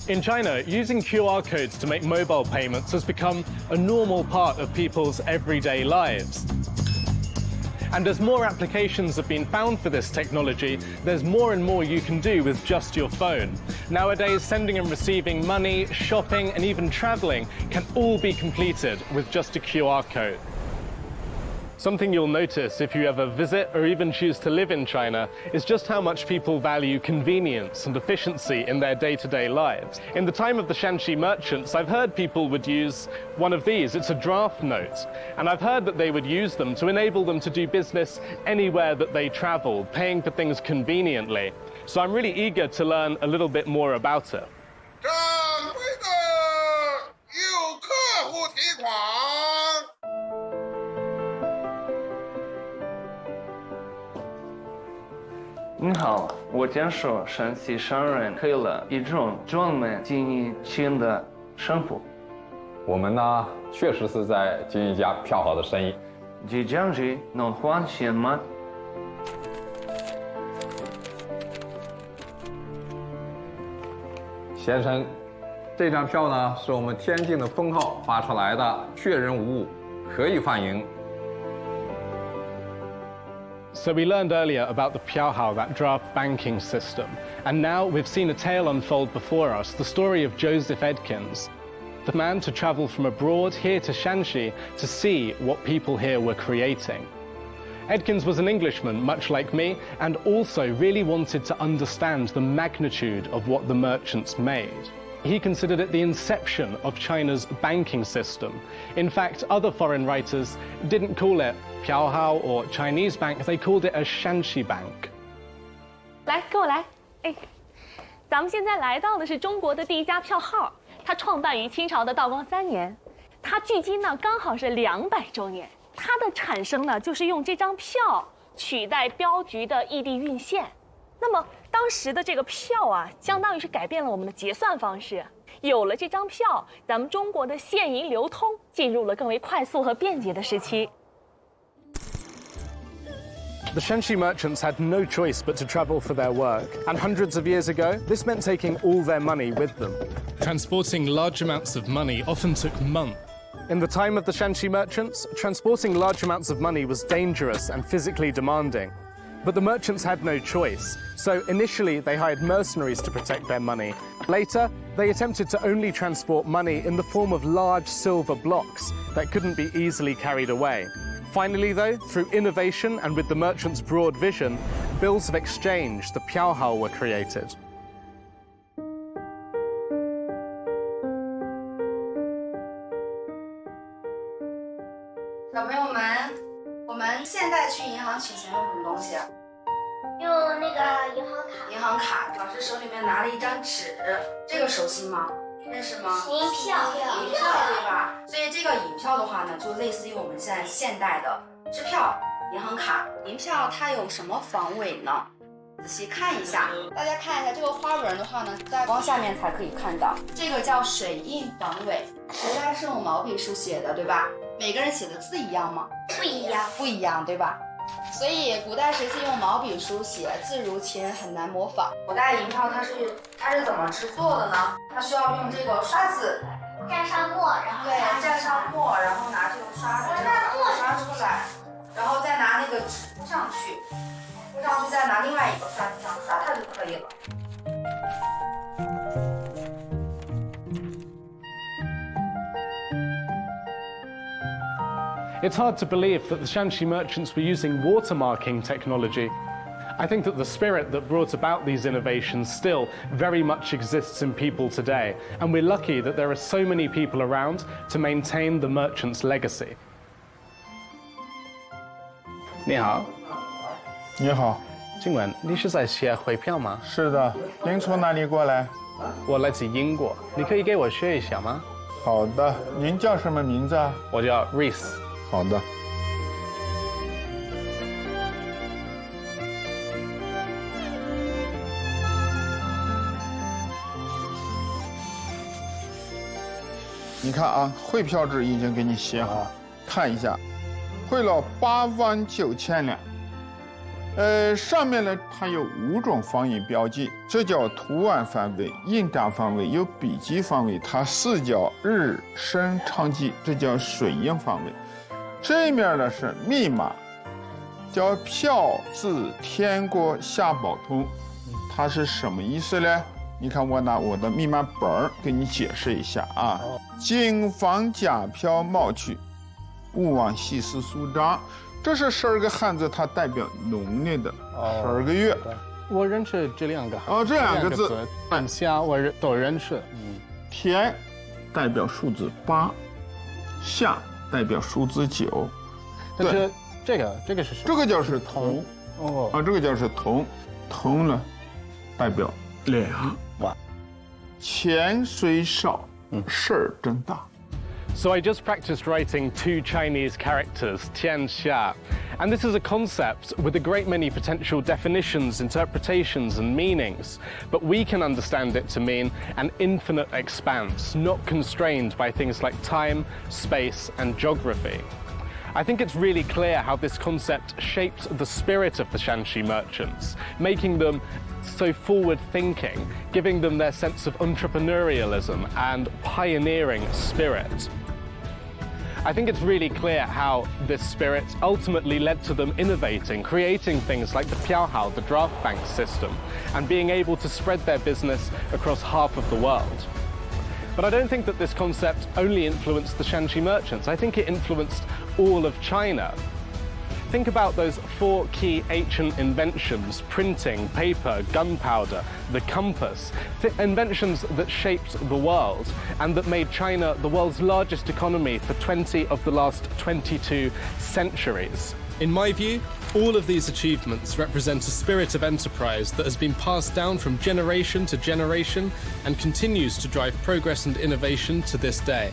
In China, using QR codes to make mobile payments has become a normal part of people's everyday lives. And as more applications have been found for this technology, there's more and more you can do with just your phone. Nowadays, sending and receiving money, shopping, and even traveling can all be completed with just a QR code. Something you'll notice if you ever visit or even choose to live in China is just how much people value convenience and efficiency in their day-to-day lives. In the time of the Shanxi merchants, I've heard people would use one of these. It's a draft note. And I've heard that they would use them to enable them to do business anywhere that they travel, paying for things conveniently. So I'm really eager to learn a little bit more about it. 掌柜的，有客户提款。你好，我讲述山西商人开了一种专门经营钱的生活。我们呢，确实是在经营一家票号的生意。这张纸能换钱吗？先生，这张票呢是我们天津的分号发出来的，确认无误，可以换银。 So we learned earlier about the Piaohao, that draft banking system. And now we've seen a tale unfold before us, the story of Joseph Edkins, the man to travel from abroad here to Shanxi to see what people here were creating. Edkins was an Englishman, much like me, and also really wanted to understand the magnitude of what the merchants made. He considered it the inception of China's banking system. In fact, other foreign writers didn't call it Piaohao or Chinese bank, they called it a Shanxi bank. 来，跟我来。哎，咱们现在来到的是中国的第一家票号，它创办于清朝的道光3年，它距今呢刚好是200周年。它的产生呢，就是用这张票取代镖局的异地运线。那么当时的这个票啊，相当于是改变了我们的结算方式。有了这张票，咱们中国的现银流通进入了更为快速和便捷的时期。 The Shanxi merchants had no choice but to travel for their work, and hundreds of years ago, this meant taking all their money with them. Transporting large amounts of money often took months. In the time of the Shanxi merchants, transporting large amounts of money was dangerous and physically demanding. But the merchants had no choice, so initially they hired mercenaries to protect their money. Later, they attempted to only transport money in the form of large silver blocks that couldn't be easily carried away. Finally, though, through innovation and with the merchants' broad vision, bills of exchange, the Piaohao, were created. 小朋友们，我们现在去银行取钱用什么东西？用那个银行卡。银行卡。老师手里面拿了一张纸，这个熟悉吗？认识吗？银票。银票对吧？所以这个银票的话呢，就类似于我们现在现代的支票、银行卡。银票它有什么防伪呢？仔细看一下，大家看一下这个花纹的话呢，在光下面才可以看到，这个叫水印防伪。古代是用毛笔书写的，对吧？每个人写的字一样吗？不一样，不一样，对吧？所以古代时期用毛笔书写，字如其人，很难模仿。古代银票它是怎么制作的呢？它需要用这个刷子蘸上墨，然后对，蘸上墨，然后拿这个刷子刷出来，然后再拿那个纸铺上去，铺上去再拿另外一个刷子这样刷它就可以了。 It's hard to believe that the Shanxi merchants were using watermarking technology. I think that the spirit that brought about these innovations still very much exists in people today, and we're lucky that there are so many people around to maintain the merchants' legacy. 你好，你好，请问你是在写汇票吗？是的，您从哪里过来？我来自英国，你可以给我学一下吗？好的，您叫什么名字啊？我叫 Reese。 好的。你看啊，汇票纸已经给你写好，看一下，汇了8万9千两。上面呢它有5种方位标记，这叫图案方位、印章方位，有笔记方位，它4叫日生长记，这叫水印方位。这面呢是密码，叫票字天国夏宝通，它是什么意思呢？你看我拿我的密码本儿给你解释一下啊。谨防假票冒取，勿忘细思苏章。这是12个汉字，它代表农历的12个月。我认识这2个。这2个字，等下我都认识。天代表数字8，夏代表数字9。但是这个是什么？这个就是同。这个叫是同。同呢，代表2。哇，钱虽少，事儿真大。So I just practiced writing 2 Chinese characters, Tian Xia. And this is a concept with a great many potential definitions, interpretations, and meanings. But we can understand it to mean an infinite expanse, not constrained by things like time, space, and geography. I think it's really clear how this concept shaped the spirit of the Shanxi merchants, making them so forward-thinking, giving them their sense of entrepreneurialism and pioneering spirit. I think it's really clear how this spirit ultimately led to them innovating, creating things like the piaohao, the draft bank system, and being able to spread their business across half of the world. But I don't think that this concept only influenced the Shanxi merchants. I think it influenced all of China. Think about those 4 key ancient inventions: printing, paper, gunpowder, the compass. Inventions that shaped the world and that made China the world's largest economy for 20 of the last 22 centuries. In my view, all of these achievements represent a spirit of enterprise that has been passed down from generation to generation and continues to drive progress and innovation to this day.